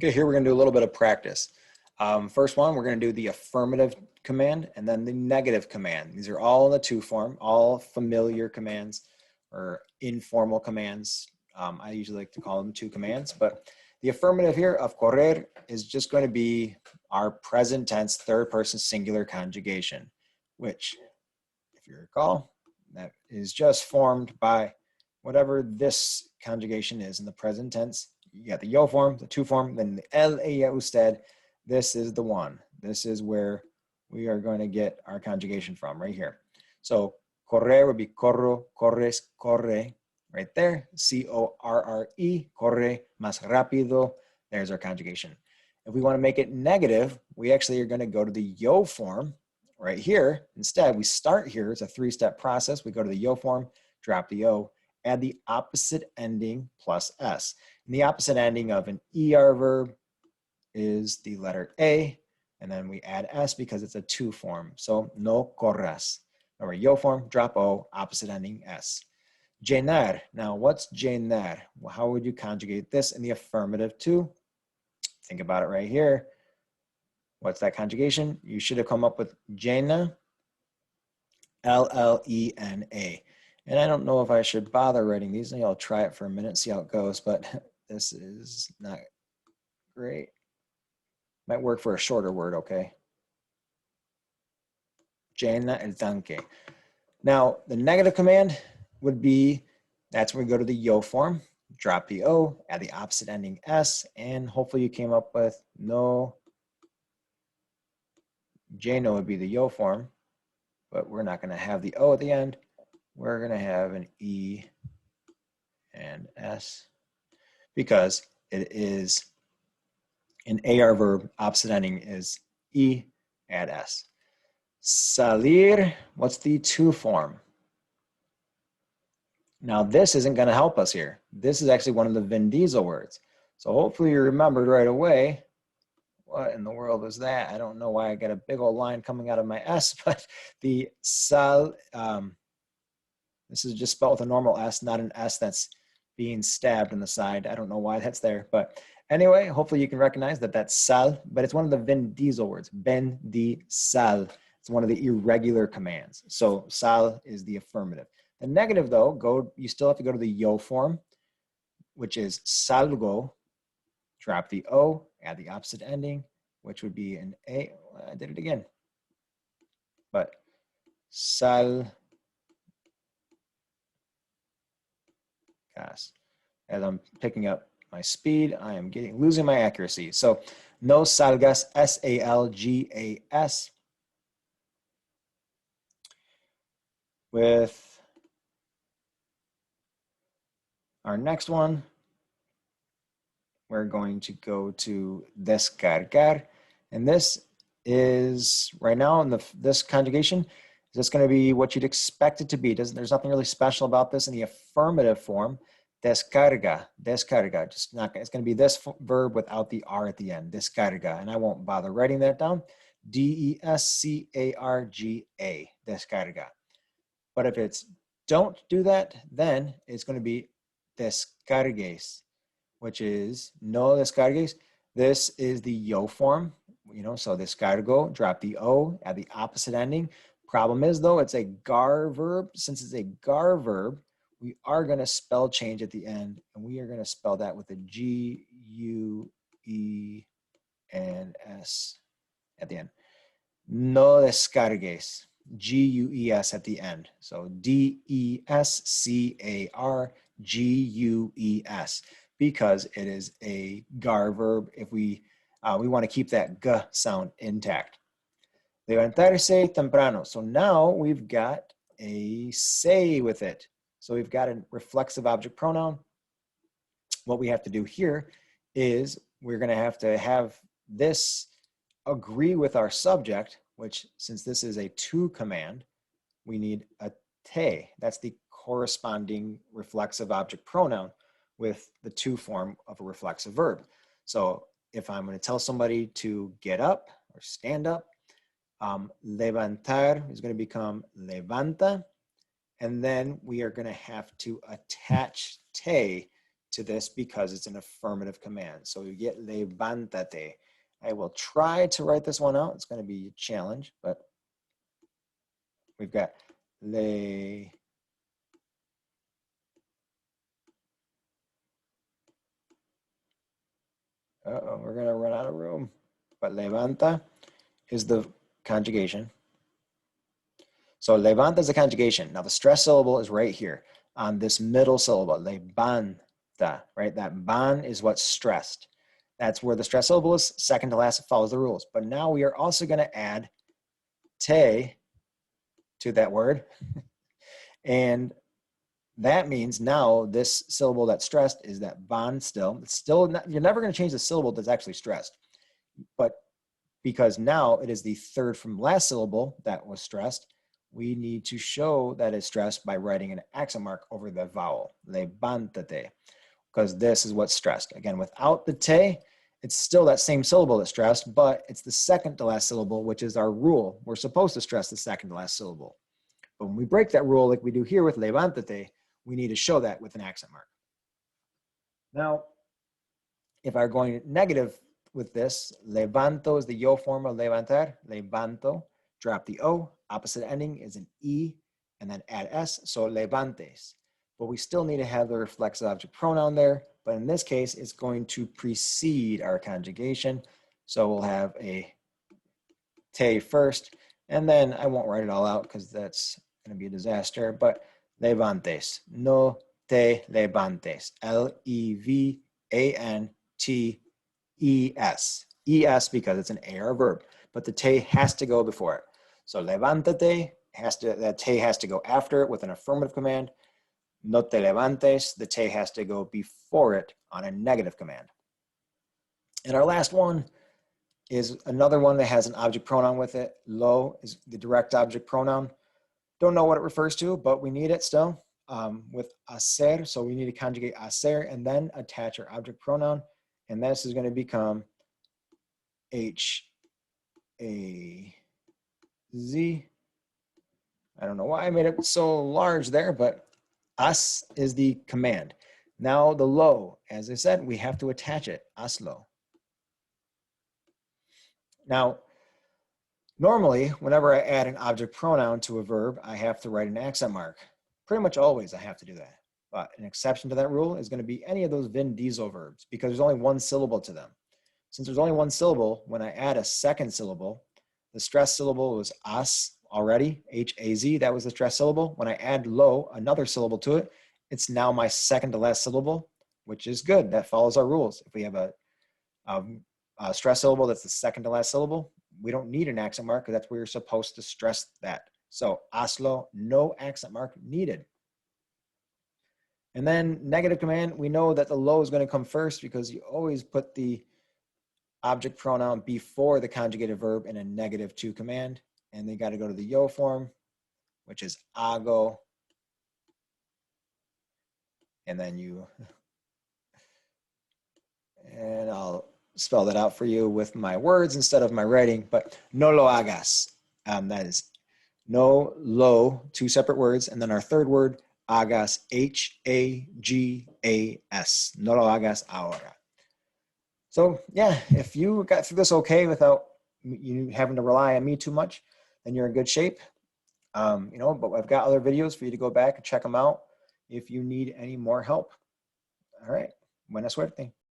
Okay, here we're going to do a little bit of practice. First one, we're going to do the affirmative command and then the negative command. These are all in the to form, all familiar commands or informal commands. I usually like to call them two commands, but the affirmative here of correr is just going to be our present tense third person singular conjugation, which, if you recall, that is just formed by whatever this conjugation is in the present tense. You got the yo form, the to form, then the el, ella, usted. This is the one. This is where we are going to get our conjugation from, right here. So correr would be corro, corres, corre, right there. C-O-R-R-E, corre, más rápido. There's our conjugation. If we want to make it negative, we actually are going to go to the yo form right here. Instead, we start here. It's a three-step process. We go to the yo form, drop the O, add the opposite ending plus S. And the opposite ending of an ER verb is the letter A, and then we add S because it's a to form. So no corras. Or yo form, drop O, opposite ending S. Llenar. Now, what's llenar? Well, how would you conjugate this in the affirmative to? Think about it right here. What's that conjugation? You should have come up with llena, L-L-E-N-A. And I don't know if I should bother writing these. Maybe I'll try it for a minute, see how it goes, but this is not great. Might work for a shorter word, okay? Llena el tanque. Now, the negative command would be, that's when we go to the yo form, drop the O, add the opposite ending S, and hopefully you came up with no. Lleno would be the yo form, but we're not going to have the O at the end. We're going to have an E and S because it is an AR verb, opposite ending is E, add S. Salir, what's the to form? Now this isn't going to help us here. This is actually one of the Vin Diesel words. So hopefully you remembered right away. What in the world is that? I don't know why I got a big old line coming out of my S, but the sal, this is just spelled with a normal S, not an S that's being stabbed in the side. I don't know why that's there, but anyway, hopefully you can recognize that that's sal, but it's one of the Vin Diesel words, ben di sal. It's one of the irregular commands. So sal is the affirmative. The negative though, you still have to go to the yo form, which is salgo, drop the O, add the opposite ending, which would be an A. I did it again. But sal, gosh, as I'm picking up my speed, I am losing my accuracy. So no salgas, S-A-L-G-A-S. With our next one, we're going to go to descargar. And this is, right now in this conjugation, is this going to be what you'd expect it to be. There's nothing really special about this in the affirmative form. Descarga, descarga. It's going to be this verb without the R at the end, descarga. And I won't bother writing that down. D-E-S-C-A-R-G-A, descarga. But if it's don't do that, then it's going to be descargues, which is no descargues. This is the yo form, so descargo, drop the O, add the opposite ending. Problem is though, it's a gar verb. Since it's a gar verb, we are going to spell change at the end, and we are going to spell that with a G, U, E, and S at the end. No descargues, G-U-E-S at the end. So D-E-S-C-A-R-G-U-E-S, because it is a gar verb. If we want to keep that g sound intact. Levantarse temprano. So now we've got a say with it. So we've got a reflexive object pronoun. What we have to do here is we're going to have this agree with our subject, which since this is a to command, we need a te. That's the corresponding reflexive object pronoun with the to form of a reflexive verb. So if I'm going to tell somebody to get up or stand up, levantar is going to become levanta. And then we are going to have to attach te to this because it's an affirmative command. So you get levántate. I will try to write this one out. It's going to be a challenge, but we've got le. Uh-oh, we're going to run out of room. But levanta is the conjugation. So levanta is the conjugation. Now the stress syllable is right here on this middle syllable, levanta, right? That ban is what's stressed. That's where the stress syllable is, second to last, it follows the rules. But now we are also going to add te to that word. And that means now this syllable that's stressed is that ban still. It's still not, you're never going to change the syllable that's actually stressed. But because now it is the third from last syllable that was stressed, we need to show that it's stressed by writing an accent mark over the vowel, levántate, because this is what's stressed. Again, without the te, it's still that same syllable that's stressed, but it's the second to last syllable, which is our rule. We're supposed to stress the second to last syllable. But when we break that rule like we do here with levántate, we need to show that with an accent mark. Now, if I'm going negative with this, levanto is the yo form of levantar, levanto, drop the O, opposite ending is an E, and then add S, so levantes. But we still need to have the reflexive object pronoun there, but in this case, it's going to precede our conjugation. So we'll have a te first, and then I won't write it all out because that's going to be a disaster, but levantes, no te levantes, L-E-V-A-N-T-E-S. E-S because it's an AR verb, but the te has to go before it. So levántate, that te has to go after it with an affirmative command. No te levantes, the te has to go before it on a negative command. And our last one is another one that has an object pronoun with it. Lo is the direct object pronoun. Don't know what it refers to, but we need it still with hacer. So we need to conjugate hacer and then attach our object pronoun. And this is going to become H-A-Z. I don't know why I made it so large there, but as is the command. Now the lo, as I said, we have to attach it, aslo. Now, normally, whenever I add an object pronoun to a verb, I have to write an accent mark. Pretty much always I have to do that. But an exception to that rule is going to be any of those Vin Diesel verbs because there's only one syllable to them. Since there's only one syllable, when I add a second syllable, the stress syllable was as already, H-A-Z, that was the stress syllable. When I add lo, another syllable to it, it's now my second to last syllable, which is good. That follows our rules. If we have a stress syllable that's the second to last syllable, we don't need an accent mark because that's where you're supposed to stress that. So aslo, no accent mark needed. And then negative command, we know that the lo is going to come first because you always put the object pronoun before the conjugated verb in a negative to command. And they got to go to the yo form, which is hago. And then and I'll spell that out for you with my words instead of my writing, but no lo hagas. That is no lo, two separate words. And then our third word, hagas, H-A-G-A-S. No lo hagas ahora. So yeah, if you got through this okay without you having to rely on me too much, then you're in good shape. But I've got other videos for you to go back and check them out if you need any more help. All right. Buena suerte.